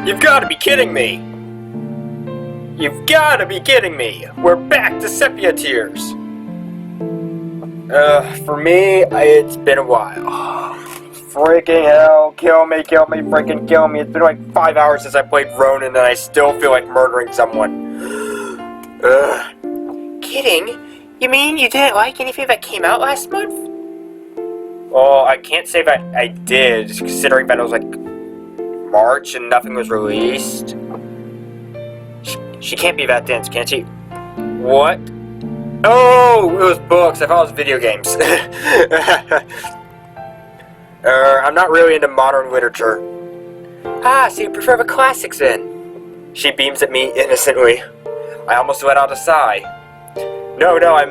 You've got to be kidding me! You've got to be kidding me! We're back to Sepia tears! For me, it's been a while. Freaking hell, kill me, freaking kill me. It's been like 5 hours since I played Ronin and I still feel like murdering someone. Kidding? You mean you didn't like anything that came out last month? Well, I can't say that I did, considering that it was like March and nothing was released. She can't be that dense, can she? What? Oh, it was books. I thought it was video games. I'm not really into modern literature. Ah, so you prefer the classics then? She beams at me innocently. I almost let out a sigh. No, I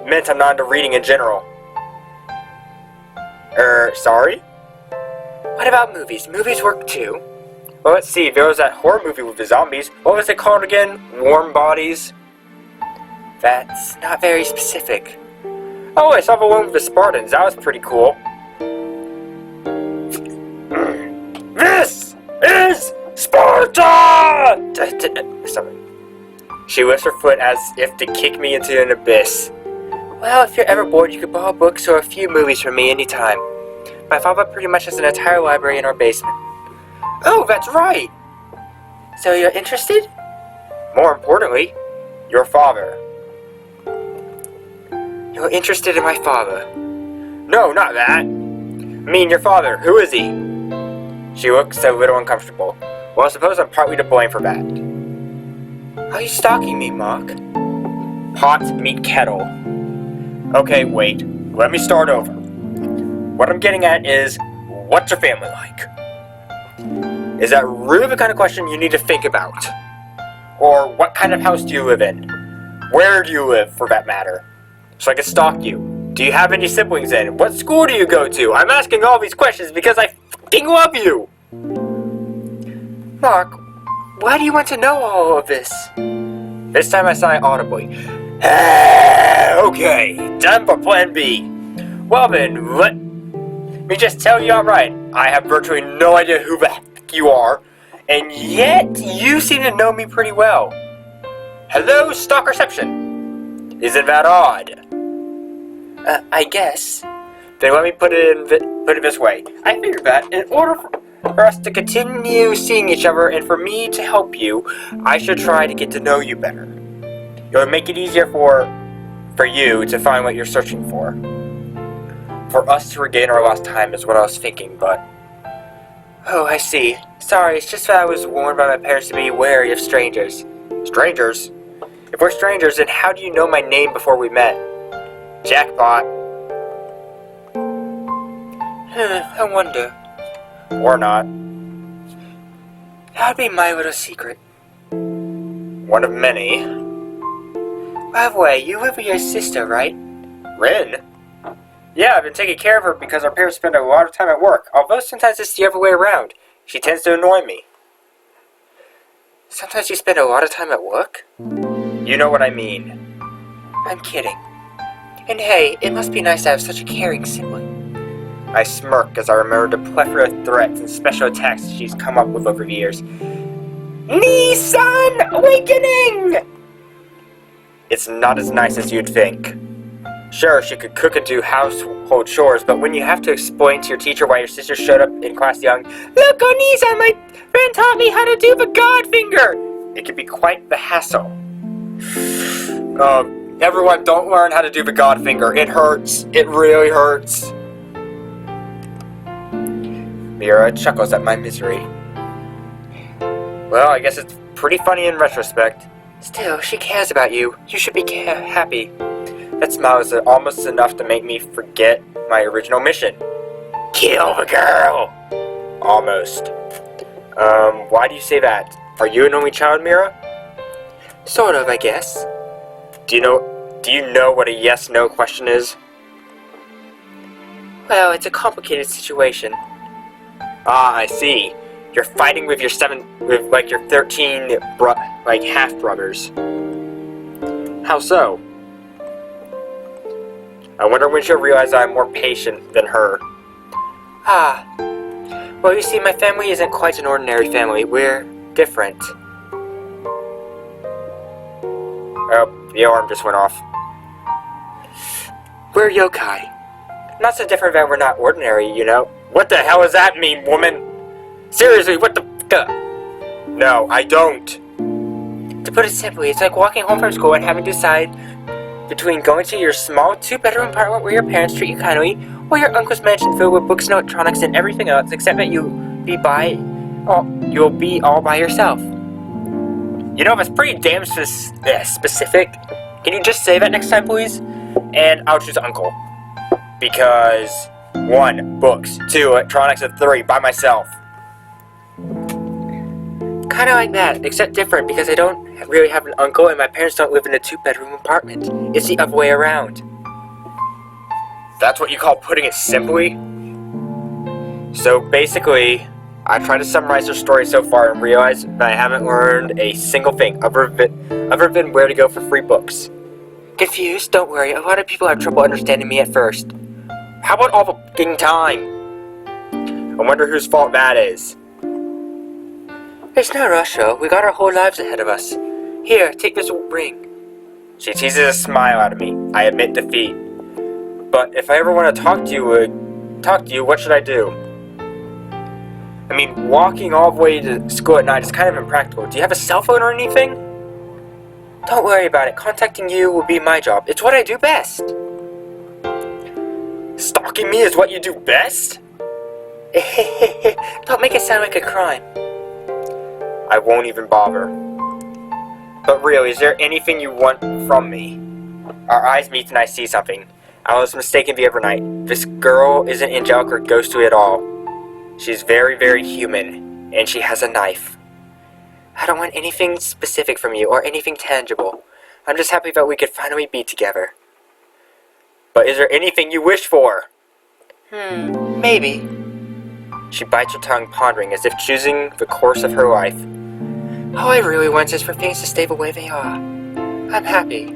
meant I'm not into reading in general. Sorry? What about movies? Movies work too. Well, let's see. There was that horror movie with the zombies. What was it called again? Warm Bodies? That's not very specific. Oh, I saw the one with the Spartans. That was pretty cool. This is Sparta! Sorry. She lifts her foot as if to kick me into an abyss. Well, if you're ever bored, you could borrow books or a few movies from me anytime. My father pretty much has an entire library in our basement. Oh, that's right! So you're interested? More importantly, your father. You're interested in my father? No, not that. I mean, your father. Who is he? She looks a little uncomfortable. Well, I suppose I'm partly to blame for that. Are you stalking me, Mark? Pot meet kettle. Okay, wait. Let me start over. What I'm getting at is, what's your family like? Is that really the kind of question you need to think about? Or what kind of house do you live in? Where do you live, for that matter? So I can stalk you. Do you have any siblings in? What school do you go to? I'm asking all these questions because I fucking love you! Mark, why do you want to know all of this? This time I sigh audibly. Okay, time for plan B. Well then, let me just tell you outright, I have virtually no idea who the heck you are, and yet you seem to know me pretty well. Hello, stalkerception. Isn't that odd? I guess. Then let me put it this way. I figured that in order for us to continue seeing each other and for me to help you, I should try to get to know you better. It would make it easier for you to find what you're searching for. For us to regain our lost time is what I was thinking, but... Oh, I see. Sorry, it's just that I was warned by my parents to be wary of strangers. Strangers? If we're strangers, then how do you know my name before we met? Jackpot. I wonder. Or not. That'd be my little secret. One of many. By the way, you live with your sister, right? Rin? Yeah, I've been taking care of her because our parents spend a lot of time at work, although sometimes it's the other way around. She tends to annoy me. Sometimes you spend a lot of time at work? You know what I mean. I'm kidding. And hey, it must be nice to have such a caring sibling. I smirk as I remember the plethora of threats and special attacks she's come up with over the years. Nissan Awakening! It's not as nice as you'd think. Sure, she could cook and do household chores, but when you have to explain to your teacher why your sister showed up in class young, "Look, Nissan, my friend taught me how to do the God finger!" It can be quite the hassle. Everyone, don't learn how to do the God finger. It hurts. It really hurts. Mira chuckles at my misery. Well, I guess it's pretty funny in retrospect. Still, she cares about you. You should be happy. That smile is almost enough to make me forget my original mission. Kill the girl! Almost. Why do you say that? Are you an only child, Mira? Sort of, I guess. Do you know what a yes-no question is? Well, it's a complicated situation. Ah, I see. You're fighting with your 13 half-brothers. How so? I wonder when she'll realize I'm more patient than her. Ah. Well, you see, my family isn't quite an ordinary family. We're different. Oh, the alarm just went off. We're yokai. Not so different that we're not ordinary, you know? What the hell does that mean, woman? Seriously, what the... No, I don't. To put it simply, it's like walking home from school and having to decide between going to your small 2-bedroom apartment where your parents treat you kindly, or your uncle's mansion filled with books and electronics and everything else, except that you'll be all by yourself. You know, that's pretty damn specific. Can you just say that next time, please? And I'll choose uncle. Because 1, books, 2, electronics, and 3, by myself. Kinda like that, except different because I don't really have an uncle and my parents don't live in a 2-bedroom apartment. It's the other way around. That's what you call putting it simply? So basically, I tried to summarize their story so far and realized that I haven't learned a single thing other than where to go for free books. Confused? Don't worry, a lot of people have trouble understanding me at first. How about all the fucking time? I wonder whose fault that is. There's no rush, though. We got our whole lives ahead of us. Here, take this ring. She teases a smile out of me. I admit defeat. But if I ever want to talk to you, what should I do? I mean, walking all the way to school at night is kind of impractical. Do you have a cell phone or anything? Don't worry about it. Contacting you will be my job. It's what I do best. Stalking me is what you do best? Don't make it sound like a crime. I won't even bother. But really, is there anything you want from me? Our eyes meet and I see something. I was mistaken the other night. This girl isn't angelic or ghostly at all. She's very, very human, and she has a knife. I don't want anything specific from you or anything tangible. I'm just happy that we could finally be together. But is there anything you wish for? Maybe. She bites her tongue, pondering as if choosing the course of her life. All I really want is for things to stay the way they are. I'm happy.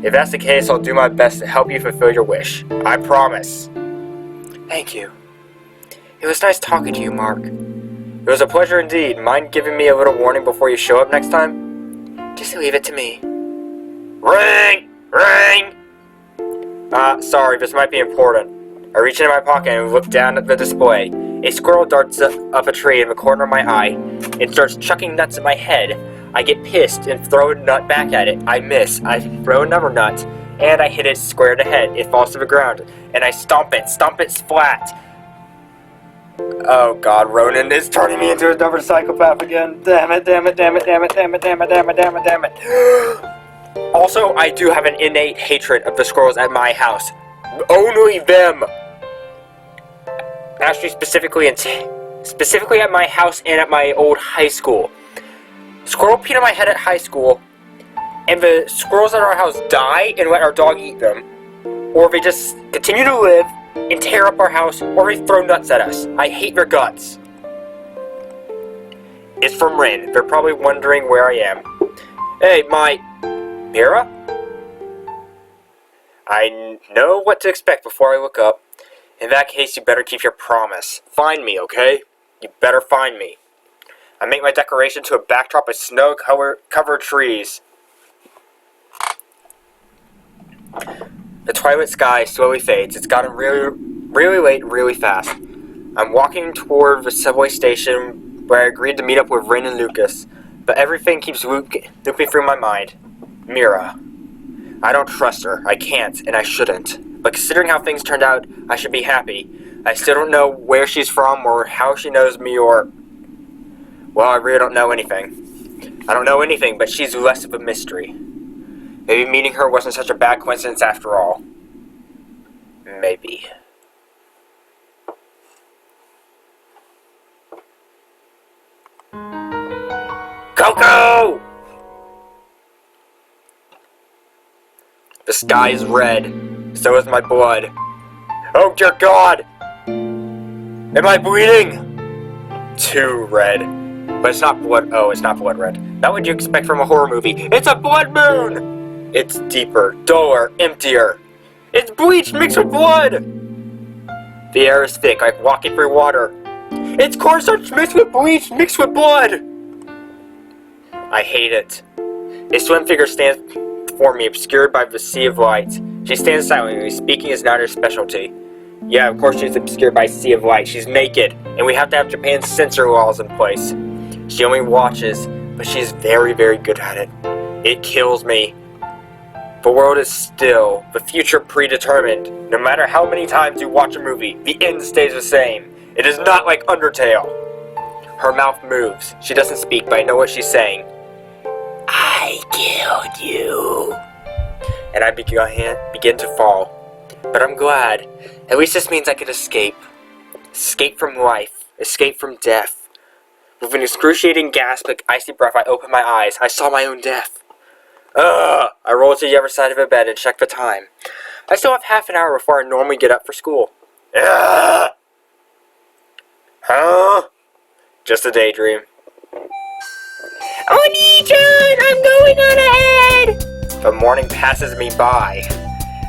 If that's the case, I'll do my best to help you fulfill your wish. I promise. Thank you. It was nice talking to you, Mark. It was a pleasure indeed. Mind giving me a little warning before you show up next time? Just leave it to me. Ring! Ring! Sorry, this might be important. I reach into my pocket and look down at the display. A squirrel darts up a tree in the corner of my eye and starts chucking nuts at my head. I get pissed and throw a nut back at it. I miss. I throw another nut, and I hit it square to the head. It falls to the ground, and I stomp it flat. Oh god, Ronan is turning me into another psychopath again. Damn it. Also, I do have an innate hatred of the squirrels at my house. Only them! Actually, specifically at my house and at my old high school. Squirrel peed on my head at high school, and the squirrels at our house die and let our dog eat them. Or they just continue to live and tear up our house, or they throw nuts at us. I hate their guts. It's from Rin. They're probably wondering where I am. Hey, Mira? I know what to expect before I look up. In that case, you better keep your promise. Find me, okay? You better find me. I make my declaration to a backdrop of snow-covered trees. The twilight sky slowly fades. It's gotten really late, really fast. I'm walking toward the subway station where I agreed to meet up with Rin and Lucas, but everything keeps looping through my mind. Mira. I don't trust her. I can't, and I shouldn't. But considering how things turned out, I should be happy. I still don't know where she's from or how she knows me or... Well, I really don't know anything. I don't know anything, but she's less of a mystery. Maybe meeting her wasn't such a bad coincidence after all. Maybe. Coco! The sky is red. So is my blood. Oh dear God! Am I bleeding? Too red. But it's not blood. Oh, it's not blood red. Not what you expect from a horror movie. It's a blood moon! It's deeper, duller, emptier. It's bleach mixed with blood! The air is thick, like walking through water. It's cornstarch mixed with bleach mixed with blood! I hate it. A slim figure stands before me, obscured by the sea of light. She stands silently. Speaking is not her specialty. Yeah, of course she's obscured by a sea of light. She's naked, and we have to have Japan's censor laws in place. She only watches, but she's very, very good at it. It kills me. The world is still, the future predetermined. No matter how many times you watch a movie, the end stays the same. It is not like Undertale. Her mouth moves. She doesn't speak, but I know what she's saying. I killed you. And I begin to fall. But I'm glad. At least this means I can escape. Escape from life. Escape from death. With an excruciating gasp of icy breath, I opened my eyes. I saw my own death. I rolled to the other side of the bed and checked the time. I still have half an hour before I normally get up for school. Huh? Just a daydream. Oni-chan, I'm going on ahead! The morning passes me by.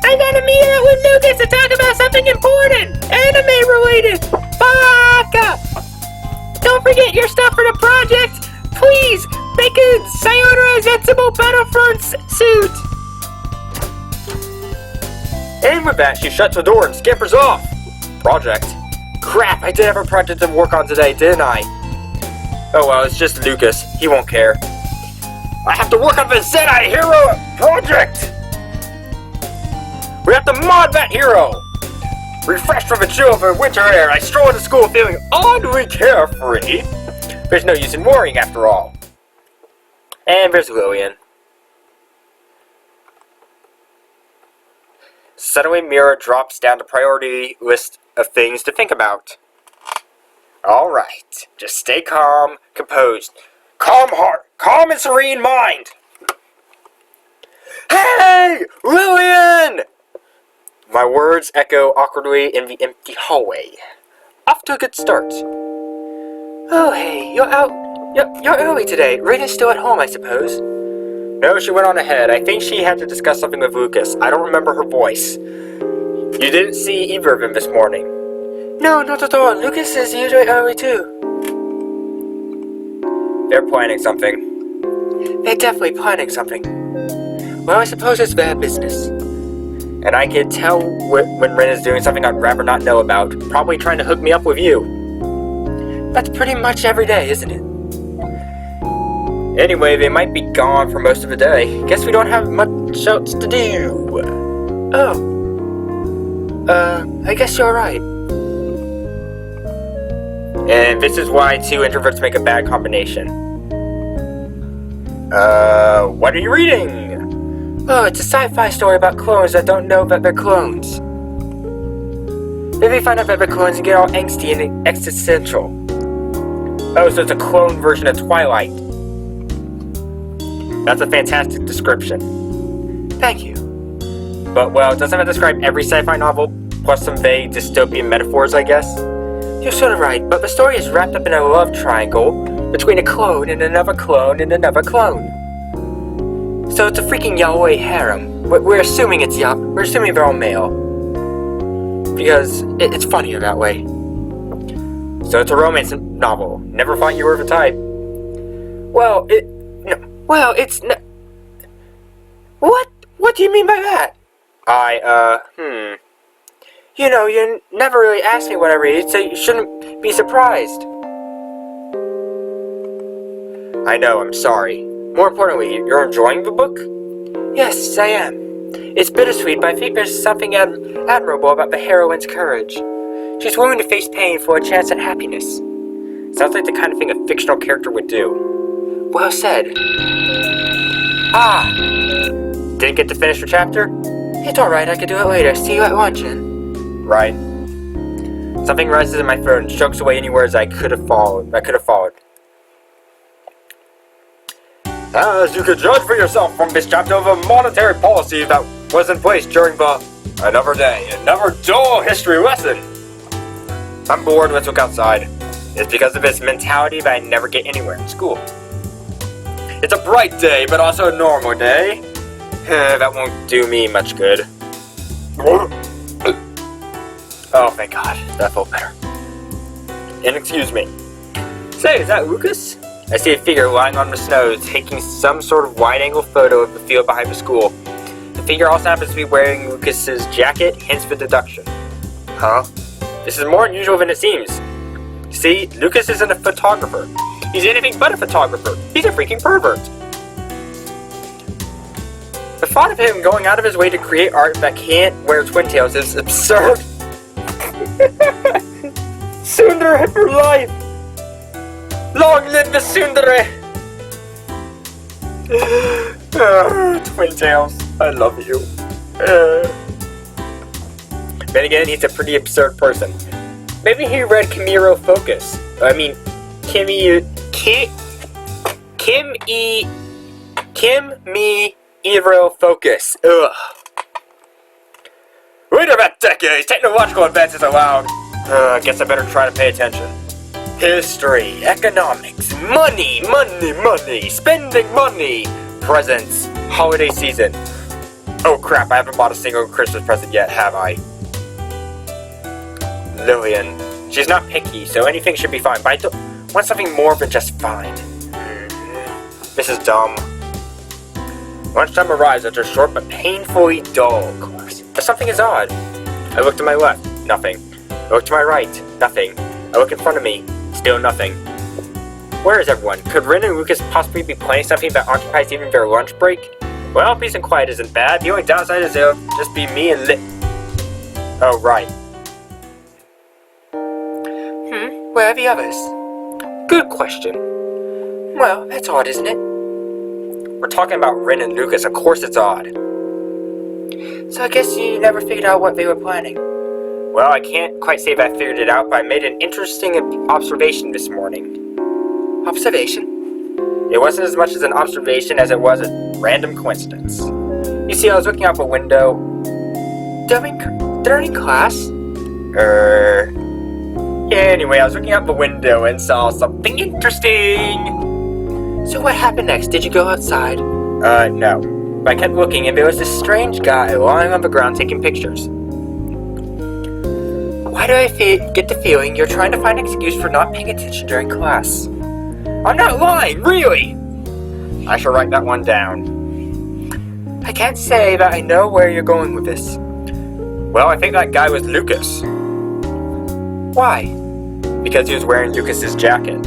I gotta meet up with Lucas to talk about something important! Anime related! Baka! Don't forget your stuff for the project! Please, make a Sayonara Zetsubo Battlefront suit! And with that, she shuts the door and scampers off! Project? Crap, I did have a project to work on today, didn't I? Oh well, it's just Lucas. He won't care. I have to work on the Zenai Hero project! We have to mod that hero! Refreshed from the chill of the winter air, I stroll into school feeling oddly carefree. There's no use in worrying after all. And there's Lillian. Suddenly Mira drops down the priority list of things to think about. Alright, just stay calm, composed. Calm heart, calm and serene mind! Hey! Lillian! My words echo awkwardly in the empty hallway. Off to a good start. Oh hey, you're out. You're early today. Raina's still at home, I suppose. No, she went on ahead. I think she had to discuss something with Lucas. I don't remember her voice. You didn't see either of them this morning. No, not at all. Lucas is usually early too. They're planning something. They're definitely planning something. Well, I suppose it's their business. And I can tell when Ren is doing something I'd rather not know about. Probably trying to hook me up with you. That's pretty much every day, isn't it? Anyway, they might be gone for most of the day. Guess we don't have much else to do. Oh. I guess you're right. And this is why two introverts make a bad combination. What are you reading? Oh, it's a sci-fi story about clones that don't know that they're clones. Then they find out that they're clones and get all angsty and existential. Oh, so it's a clone version of Twilight. That's a fantastic description. Thank you. But, well, doesn't that describe every sci-fi novel, plus some vague dystopian metaphors, I guess? You're sort of right, but the story is wrapped up in a love triangle between a clone and another clone and another clone. So it's a freaking yaoi harem. We're assuming it's we're assuming they're all male. Because it's funnier that way. So it's a romance novel. Never thought you were the type. Well, it's no. What do you mean by that? You know, you never really asked me what I read, so you shouldn't be surprised. I know, I'm sorry. More importantly, you're enjoying the book? Yes, I am. It's bittersweet, but I think there's something admirable about the heroine's courage. She's willing to face pain for a chance at happiness. Sounds like the kind of thing a fictional character would do. Well said. Ah! Didn't get to finish your chapter? It's alright, I can do it later. See you at lunch, then. Right. Something rises in my throat and chokes away any words I could have followed. As you can judge for yourself from this chapter of a monetary policy that was in place during another day, another dull history lesson. I'm bored, let's look outside. It's because of this mentality that I never get anywhere in school. It's a bright day, but also a normal day. That won't do me much good. Oh, thank God. That felt better. And excuse me. Say, is that Lucas? I see a figure lying on the snow taking some sort of wide-angle photo of the field behind the school. The figure also happens to be wearing Lucas's jacket, hence the deduction. Huh? This is more unusual than it seems. See, Lucas isn't a photographer. He's anything but a photographer. He's a freaking pervert. The thought of him going out of his way to create art that can't wear twin tails is absurd. Tsundere for life! Long live the Tsundere! Twin tails, I love you. Then again, he's a pretty absurd person. Maybe he read Kimiro Focus. I mean, Kim Me Evro Focus. Ugh. Wait about decades, technological advances allowed. I guess I better try to pay attention. History, economics, money, spending money, presents, holiday season. Oh crap, I haven't bought a single Christmas present yet, have I? Lillian. She's not picky, so anything should be fine, but I want something more than just fine. This is dumb. Lunchtime arrives after a short but painfully dull course. But something is odd. I look to my left, nothing. I look to my right, nothing. I look in front of me, still nothing. Where is everyone? Could Rin and Lucas possibly be playing something that occupies even their lunch break? Well, peace and quiet isn't bad. The only downside is it'll just be me and Oh, right. Where are the others? Good question. Well, that's odd, isn't it? We're talking about Rin and Lucas, of course it's odd. So I guess you never figured out what they were planning. Well, I can't quite say that I figured it out, but I made an interesting observation this morning. Observation? It wasn't as much as an observation as it was a random coincidence. You see, I was looking out the window... During class? Anyway, I was looking out the window and saw something interesting! So what happened next? Did you go outside? No. But I kept looking and there was this strange guy lying on the ground taking pictures. Why do I get the feeling you're trying to find an excuse for not paying attention during class? I'm not lying, really! I shall write that one down. I can't say that I know where you're going with this. Well, I think that guy was Lucas. Why? Because he was wearing Lucas's jacket.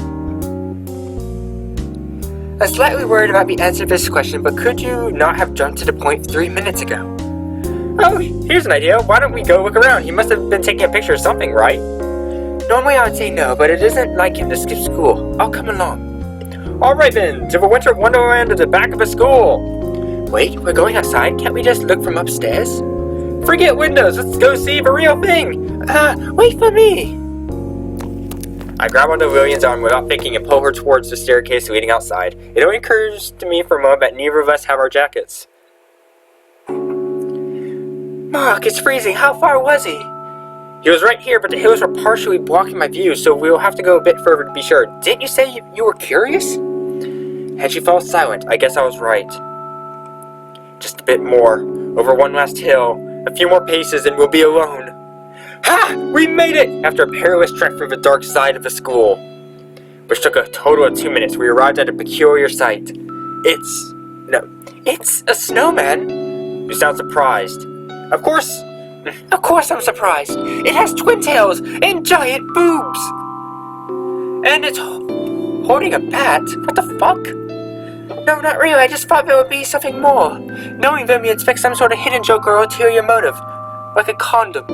I'm slightly worried about the answer to this question, but could you not have jumped to the point 3 minutes ago? Oh, here's an idea. Why don't we go look around? He must have been taking a picture of something, right? Normally I would say no, but it isn't like him to skip school. I'll come along. Alright then, to the winter wonderland at the back of the school. Wait, we're going outside? Can't we just look from upstairs? Forget windows, let's go see the real thing. Wait for me. I grab onto Lillian's arm without thinking and pull her towards the staircase leading outside. It only occurs to me for a moment that neither of us have our jackets. Mark, it's freezing. How far was he? He was right here, but the hills were partially blocking my view, so we'll have to go a bit further to be sure. Didn't you say you were curious? And she fell silent. I guess I was right. Just a bit more. Over one last hill. A few more paces and we'll be alone. Ha! We made it! After a perilous trek through the dark side of the school, which took a total of 2 minutes, we arrived at a peculiar sight. It's a snowman. You sound surprised. Of course I'm surprised. It has twin tails and giant boobs. And it's holding a bat. What the fuck? No, not really. I just thought there would be something more. Knowing them, you expect some sort of hidden joke or ulterior motive. Like a condom.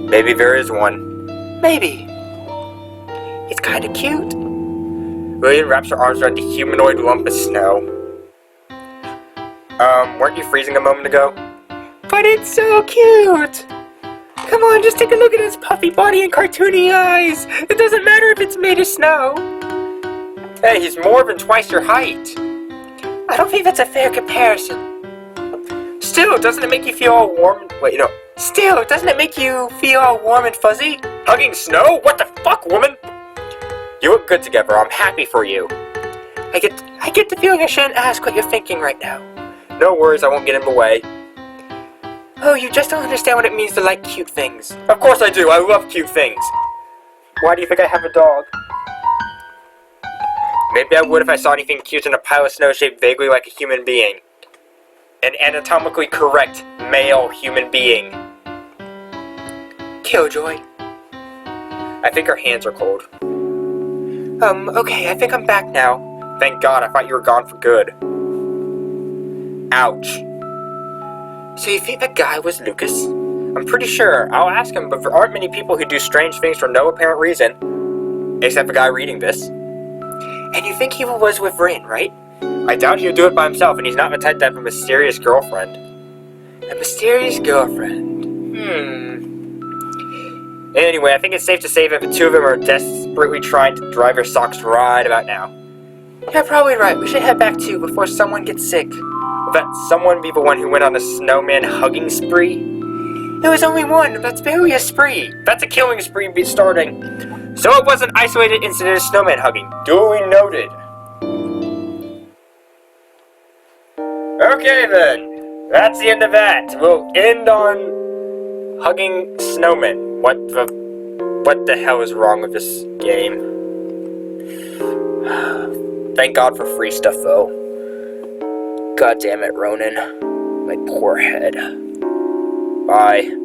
Maybe there is one. Maybe. It's kinda cute. Lillian wraps her arms around the humanoid lump of snow. Weren't you freezing a moment ago? But it's so cute! Come on, just take a look at its puffy body and cartoony eyes! It doesn't matter if it's made of snow! Hey, he's more than twice your height! I don't think that's a fair comparison. Still, doesn't it make you feel all warm? Still, doesn't it make you feel all warm and fuzzy? Hugging snow? What the fuck, woman? You look good together. I'm happy for you. I get the feeling I shouldn't ask what you're thinking right now. No worries, I won't get in the way. Oh, you just don't understand what it means to like cute things. Of course I do. I love cute things. Why do you think I have a dog? Maybe I would if I saw anything cute in a pile of snow shaped vaguely like a human being. An anatomically correct male human being. Killjoy. I think her hands are cold. Okay, I think I'm back now. Thank God, I thought you were gone for good. Ouch. So you think that guy was Lucas? I'm pretty sure. I'll ask him, but there aren't many people who do strange things for no apparent reason. Except the guy reading this. And you think he was with Rin, right? I doubt he'll do it by himself, and he's not the type to have a mysterious girlfriend. A mysterious girlfriend. Anyway, I think it's safe to say that the two of them are desperately trying to drive their socks right about now. You're probably right. We should head back too before someone gets sick. Will that someone be the one who went on a snowman hugging spree? There was only one. That's barely a spree. That's a killing spree starting. So it was an isolated incident of snowman hugging. Duly noted. Okay then. That's the end of that. We'll end on hugging snowmen. What the hell is wrong with this game? Thank God for free stuff though. God damn it, Ronan. My poor head. Bye.